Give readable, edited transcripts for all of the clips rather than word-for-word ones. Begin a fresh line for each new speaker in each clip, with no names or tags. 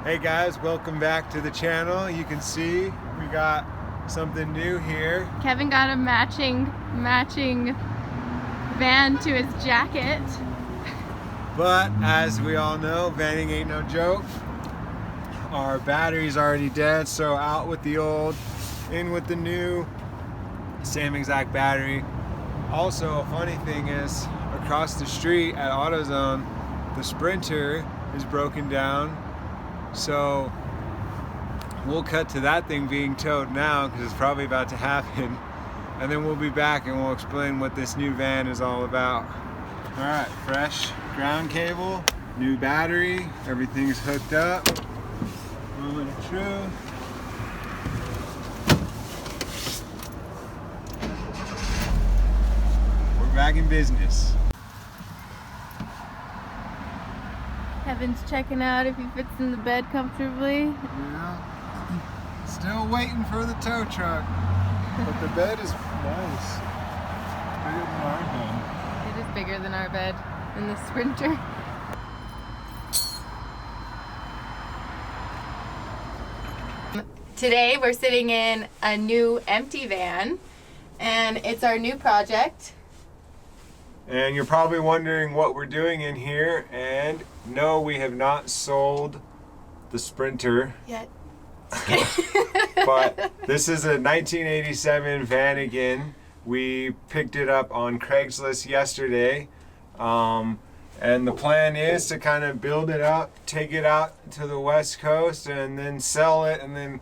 Hey guys, welcome back to the channel. You can see we got something new here.
Kevin got a matching van to his jacket.
But as we all know, vanning ain't no joke. Our battery's already dead, so out with the old, in with the new, same exact battery. Also, a funny thing is, across the street at AutoZone, the Sprinter is broken down. So we'll cut to that thing being towed now because it's probably about to happen, and then we'll be back and we'll explain what this new van is all about. All right, fresh ground cable, new battery, everything's hooked up. Moment of truth. We're back in business.
Kevin's checking out if he fits in the bed comfortably.
Yeah. Still waiting for the tow truck. But the bed is nice. Bigger than our bed.
It is bigger than our bed in the Sprinter. Today we're sitting in a new empty van, and it's our new project.
And you're probably wondering what we're doing in here, and no, we have not sold the Sprinter
Yet.
But this is a 1987 Vanagon. We picked it up on Craigslist yesterday, and the plan is to kind of build it up, take it out to the West Coast, and then sell it, and then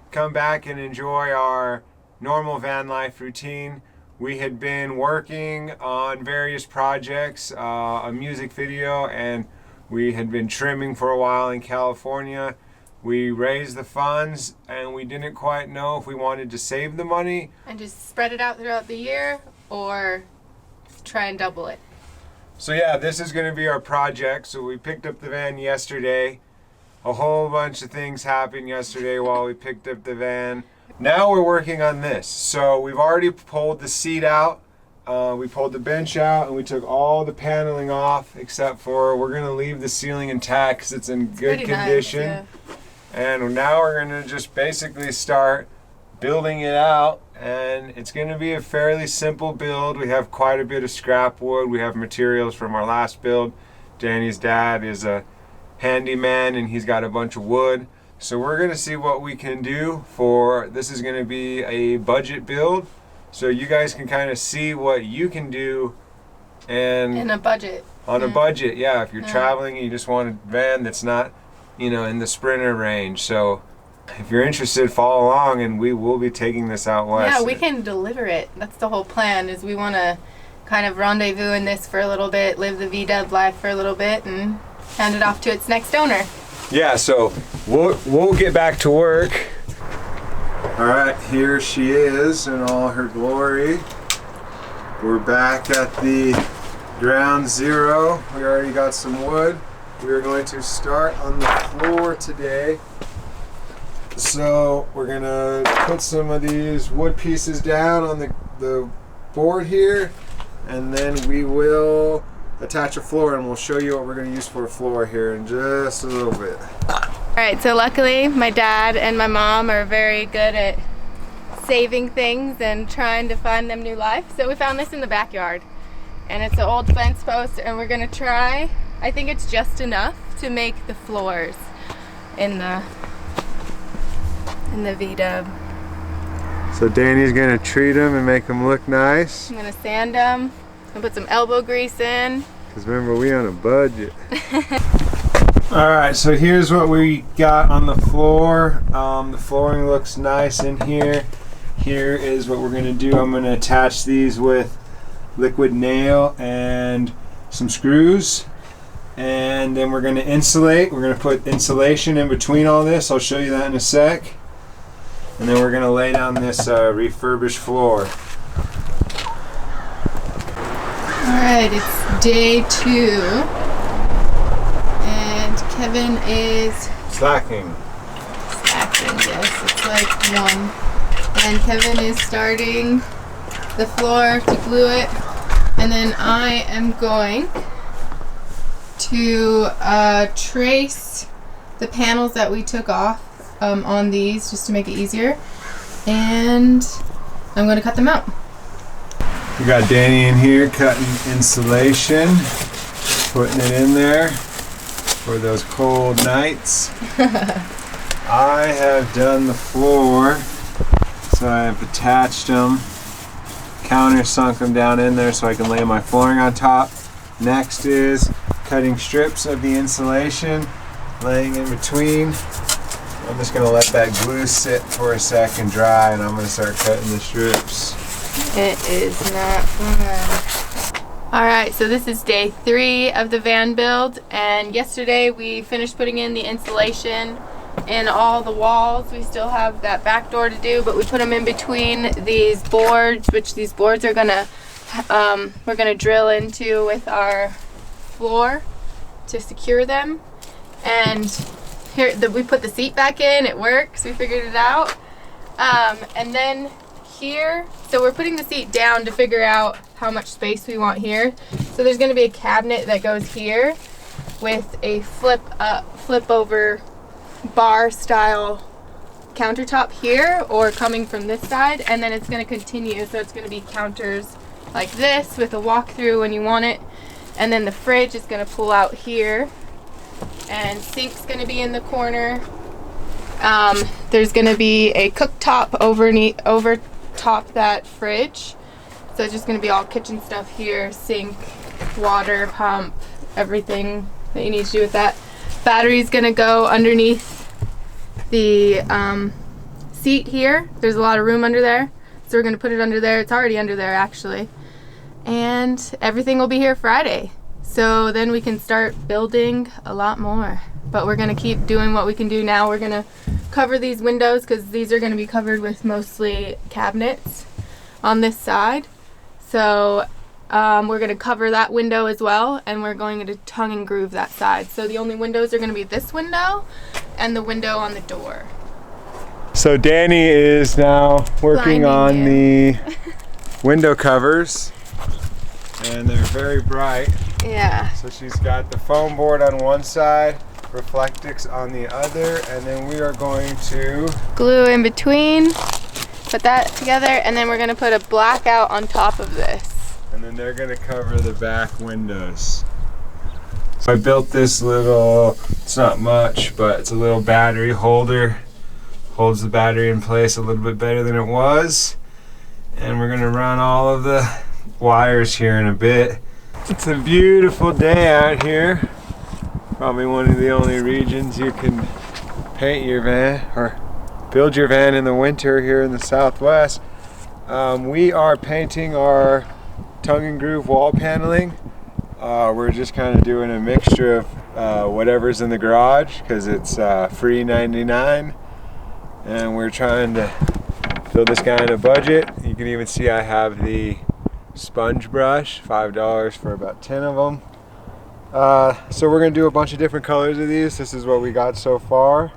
come back and enjoy our normal van life routine. We had been working on various projects, a music video, and we had been trimming for a while in California. We raised the funds, and we didn't quite know if we wanted to save the money
And just spread it out throughout the year or try and double it.
So yeah, this is going to be our project. So we picked up the van yesterday. A whole bunch of things happened yesterday while we picked up the van. Now we're working on this. So we've already pulled the seat out. We pulled the bench out, and we took all the paneling off except for we're going to leave the ceiling intact because it's in good condition.
Nice, yeah.
And now we're going to just basically start building it out, and it's going to be a fairly simple build. We have quite a bit of scrap wood. We have materials from our last build. Danny's dad is a handyman, and he's got a bunch of wood. So we're going to see what we can do for, this is going to be a budget build, so you guys can kind of see what you can do and
In a budget.
on a budget. Yeah, if you're traveling and you just want a van that's not, you know, in the Sprinter range. So if you're interested, follow along, and we will be taking this out west.
Yeah, we can deliver it. That's the whole plan, is we want to kind of rendezvous in this for a little bit, live the VW life for a little bit, and hand it off to its next owner.
Yeah, so we'll get back to work. All right, here she is in all her glory. We're back at the ground zero. We already got some wood. We are going to start on the floor today. So we're gonna put some of these wood pieces down on the board here, and then we will attach a floor, and we'll show you what we're going to use for a floor here in just a little bit.
Alright, so luckily my dad and my mom are very good at saving things and trying to find them new life. So we found this in the backyard, and it's an old fence post, and we're going to try, I think it's just enough to make the floors in the VW.
So Danny's going to treat them and make them look nice.
I'm going to sand them and put some elbow grease in.
Because remember, we on a budget. Alright, so here's what we got on the floor. The flooring looks nice in here. Here is what we're going to do. I'm going to attach these with liquid nail and some screws. And then we're going to insulate. We're going to put insulation in between all this. I'll show you that in a sec. And then we're going to lay down this refurbished floor.
Alright, it's day 2, and Kevin is
Slacking.
yes, it's like 1. And Kevin is starting the floor to glue it, and then I am going to trace the panels that we took off on these just to make it easier, and I'm going to cut them out.
We got Danny in here cutting insulation, putting it in there for those cold nights. I have done the floor, so I have attached them, countersunk them down in there so I can lay my flooring on top. Next is cutting strips of the insulation, laying in between. I'm just going to let that glue sit for a sec and dry, and I'm going to start cutting the strips.
It is not fun. Alright, so this is day 3 of the van build, and yesterday we finished putting in the insulation in all the walls. We still have that back door to do, but we put them in between these boards, which these boards are gonna we're gonna drill into with our floor to secure them. And here we put the seat back in. It works. We figured it out. And then here, so we're putting the seat down to figure out how much space we want here. So there's going to be a cabinet that goes here with a flip over bar style countertop here, or coming from this side, and then it's going to continue, so it's going to be counters like this with a walk-through when you want it, and then the fridge is going to pull out here, and sink's going to be in the corner. There's going to be a cooktop over top that fridge, so it's just going to be all kitchen stuff here, sink, water, pump, everything that you need to do with that. Battery's going to go underneath the seat here. There's a lot of room under there, so we're going to put it under there. It's already under there actually, and everything will be here Friday, so then we can start building a lot more. But we're going to keep doing what we can do now. We're going to cover these windows because these are going to be covered with mostly cabinets on this side, so we're going to cover that window as well, and we're going to tongue and groove that side. So the only windows are going to be this window and the window on the door.
So Danny is now working on the window covers, and they're very bright.
Yeah.
So she's got the foam board on one side, Reflectix on the other, and then we are going to
glue in between, put that together, and then we're going to put a blackout on top of this.
And then they're going to cover the back windows. So I built this little, it's not much, but it's a little battery holder. Holds the battery in place a little bit better than it was. And we're going to run all of the wires here in a bit. It's a beautiful day out here. Probably one of the only regions you can paint your van or build your van in the winter here in the Southwest. We are painting our tongue and groove wall paneling. We're just kind of doing a mixture of whatever's in the garage because it's free 99, and we're trying to fill this guy in a budget. You can even see I have the sponge brush, $5 for about 10 of them. So we're going to do a bunch of different colors of these. This is what we got so far,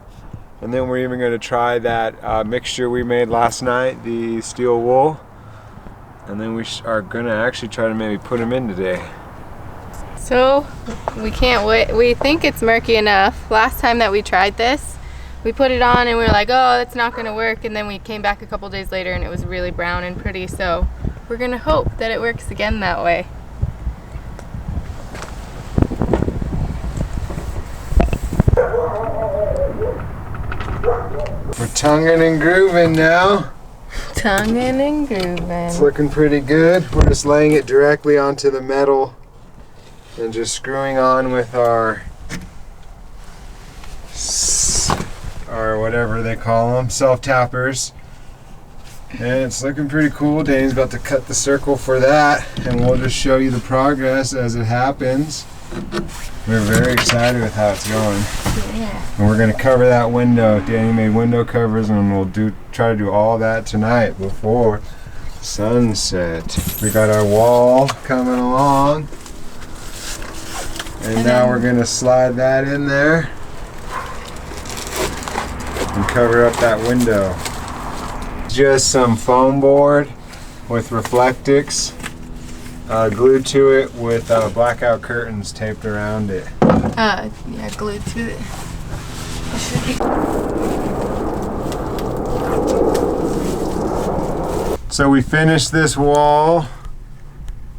and then we're even going to try that mixture we made last night, the steel wool. And then we are gonna actually try to maybe put them in today.
So we can't wait. We think it's murky enough. Last time that we tried this, we put it on and we were like, oh, that's not gonna work. And then we came back a couple days later and it was really brown and pretty. So we're gonna hope that it works again that way.
We're tonguing and grooving now.
Tonguing and grooving.
It's looking pretty good. We're just laying it directly onto the metal and just screwing on with our whatever they call them, self-tappers. And it's looking pretty cool. Danny's about to cut the circle for that, and we'll just show you the progress as it happens. We're very excited with how it's going.
Yeah.
And we're going to cover that window. Danny made window covers, and we'll try to do all that tonight before sunset. We got our wall coming along. And now we're going to slide that in there and cover up that window. Just some foam board with Reflectix glued to it with blackout curtains taped around it.
Yeah, glued to it.
So we finished this wall.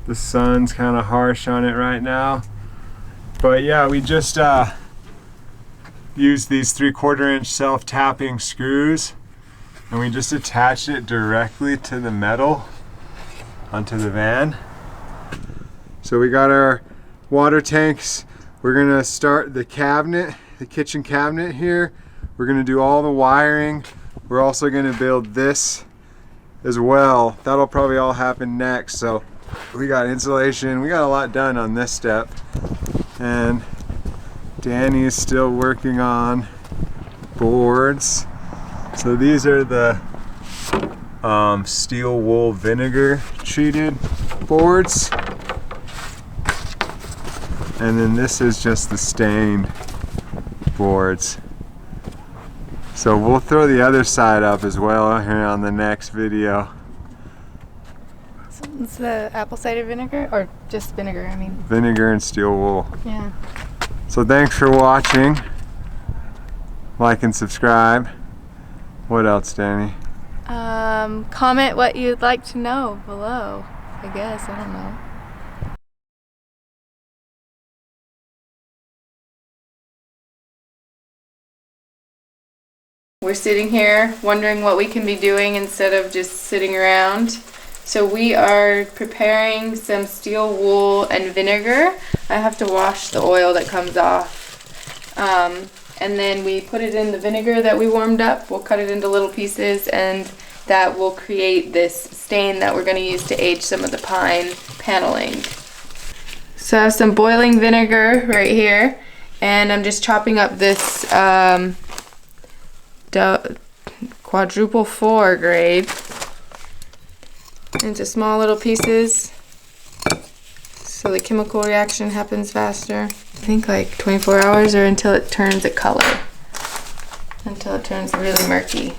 The sun's kind of harsh on it right now. But yeah, we just used these 3/4 inch self-tapping screws, and we just attached it directly to the metal onto the van. So we got our water tanks. We're gonna start the cabinet, the kitchen cabinet here. We're gonna do all the wiring. We're also gonna build this as well. That'll probably all happen next. So we got insulation. We got a lot done on this step. And Danny is still working on boards. So these are the steel wool vinegar treated boards. And then this is just the stained boards. So we'll throw the other side up as well here on the next video.
So it's the apple cider vinegar, or just vinegar, I mean.
Vinegar and steel wool.
Yeah.
So thanks for watching. Like and subscribe. What else, Danny?
Comment what you'd like to know below, I guess, I don't know. We're sitting here wondering what we can be doing instead of just sitting around. So we are preparing some steel wool and vinegar. I have to wash the oil that comes off. And then we put it in the vinegar that we warmed up. We'll cut it into little pieces, and that will create this stain that we're going to use to age some of the pine paneling. So I have some boiling vinegar right here, and I'm just chopping up this quadruple 4 grade into small little pieces so the chemical reaction happens faster. I think like 24 hours or until it turns a color, until it turns really murky.